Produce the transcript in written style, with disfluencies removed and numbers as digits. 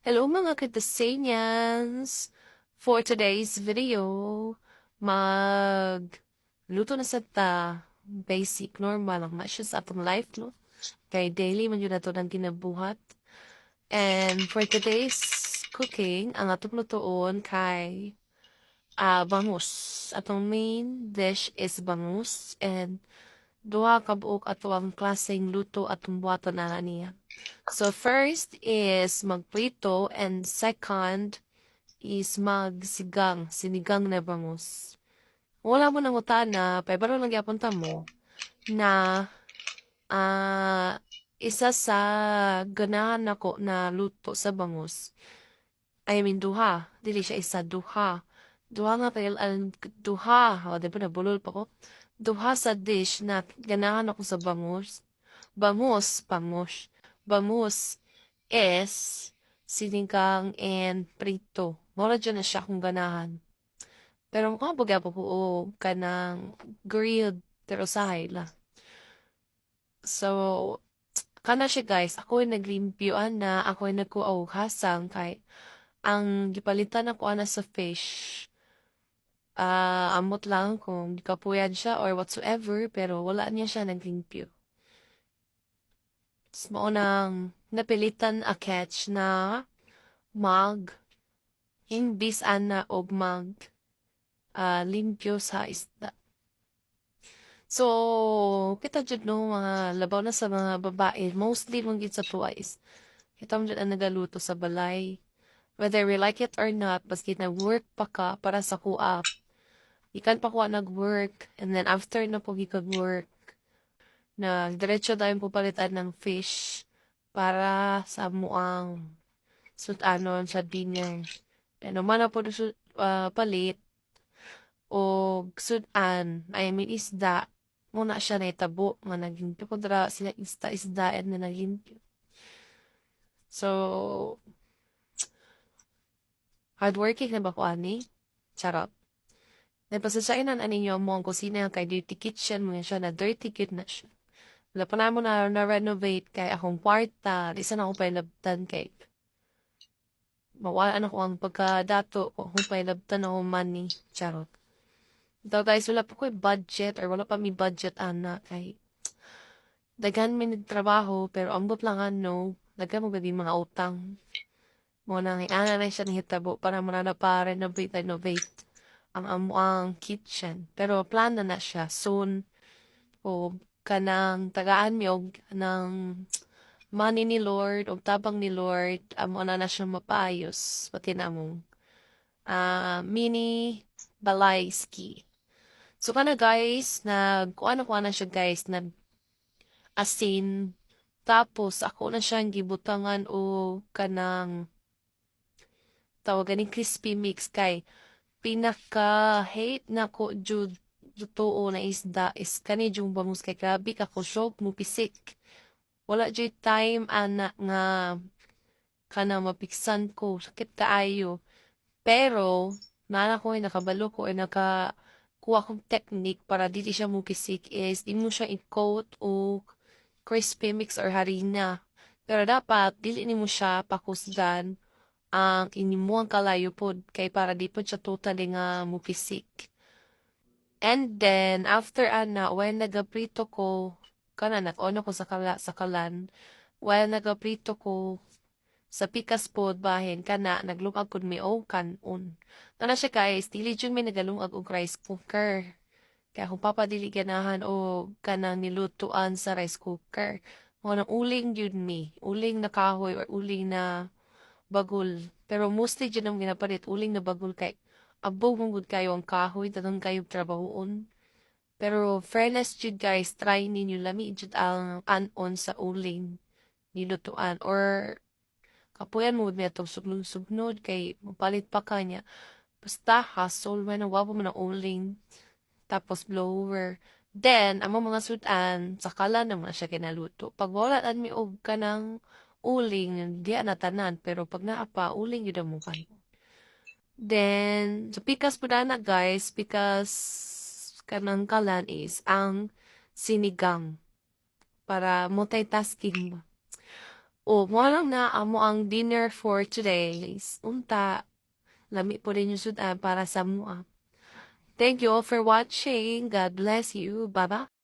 Hello mga Katasanians! For today's video, luto na sa ta. Basic, normal lang na siya sa atong life, no? Kay daily man yun na to ng ginabuhat. And for today's cooking, ang atong lutoon kay bangus. Atong main dish is bangus. And duha ka buok ato ang klaseng luto atong buhaton na niya. So first is magprito and second is sinigang na bangus. Wala mo nang utana, pero lang gyapon ta mo na isa sa ganahan nako na luto sa bangus. I mean duha, dili siya isa duha. Duha nga kay duha, o di ba nabulol pa ko. Duha sa dish na ganahan ako sa bangus. Bangus is sinigang and prito. Mura dyan na siya kung ganahan. Pero mukha baga po po ka ng grilled pero usahay la. So, kana siya guys, ako yung naglimpyuan na, ako yung nagkuauhasang kay ang gipalitan ako ana sa fish. Amot lang kung kapuyan siya or whatsoever, pero wala niya siya naglimpyo. Mo nang napilitan a catch na mag imbis ana og mag limpyo sa isda. So, kita jud no mga labaw na sa mga babae, mostly mong gid sa tuwa is kita mo jud ang nagaluto sa balay. Whether we like it or not, baski nag-work pa ka para sa kuha. Ikan pa kuha nag-work, and then after na po gikag-work, diretso tayong pupalitan ng fish para sa muang sutanon sa dinner. Ano man na po palit o sudan, I mean isda, muna siya na itabo, nga naging kudra sila isda and na naging so, hardworking na ba ko ani? Charot. Napasasainan aninyo mo ang kusina kay dirty kitchen mo siya na dirty kid na siya. Wala pa na mo na-renovate kay akong kwarta, di sana ako pailabtan kay mawala na ko ang pagkadato kung pailabtan ako money. Charot. Ito guys, wala pa ko budget or wala pa mi budget ana kay daghan mi trabaho pero ambot lang ano, daghan mo gabi mga utang. Mo nang ana na siya nahitabo para mo na pa-renovate ang amuang kitchen. Pero plan na siya soon. O kanang tagaan mi og kanang money ni Lord o tabang ni Lord amo na siya mapaayos pati na mong mini balay ski. So kana guys, kuan na siya guys, asin tapos ako na siyang gibutangan o kanang tawagan ni crispy mix kay pinaka-hate na ko jud totoo na isda is kani jung bangus kay grabe ka kusog mo pisik. Wala jud time ana nga kana mapiksan ko sakit kaayo. Pero nana ko nakabalo ko kuha kong technique para dili siya mo pisik is di mo siya i-coat o crispy mix or harina. Pero dapat dili nimo siya pakusgan ang inimuang kalayo pod kay para di pod siya totally nga mupisik. And then after ana when nagaprito ko kana nag-ono ko sa kalan while nagaprito ko sa pikas pod bahin kana naglungag kun mi o kanon. Tana siya guys, dili jud may nagalungag og rice cooker. Kaya kung papadili ganahan o kanang nilutuan sa rice cooker. Mo nang uling yun uling na kahoy or uling na bagol. Pero mostly dyan ang ginapalit, uling na bagol kay abog mong kayo ang kahoy, tanong kayo trabahoon. Pero fairness jud guys, try ninyo lami jud ang anon sa uling nilutuan. Or kapuyan mo may itong sugnod kay mapalit pa kanya. Basta hassle when nawawa mo na uling. Tapos blower. Then, ang mga sudan, sakala naman siya kinaluto. Pag wala mi og ka ng uling, di na tanan. Pero pag naapa, uling yun mo kayo. Then, so pikas po na guys, pikas kanang kalan is ang sinigang. Para multitasking ba. O, mo lang na amo ang dinner for today. Unta, lami po rin yung sudan para sa mua. Thank you all for watching. God bless you. Bye-bye.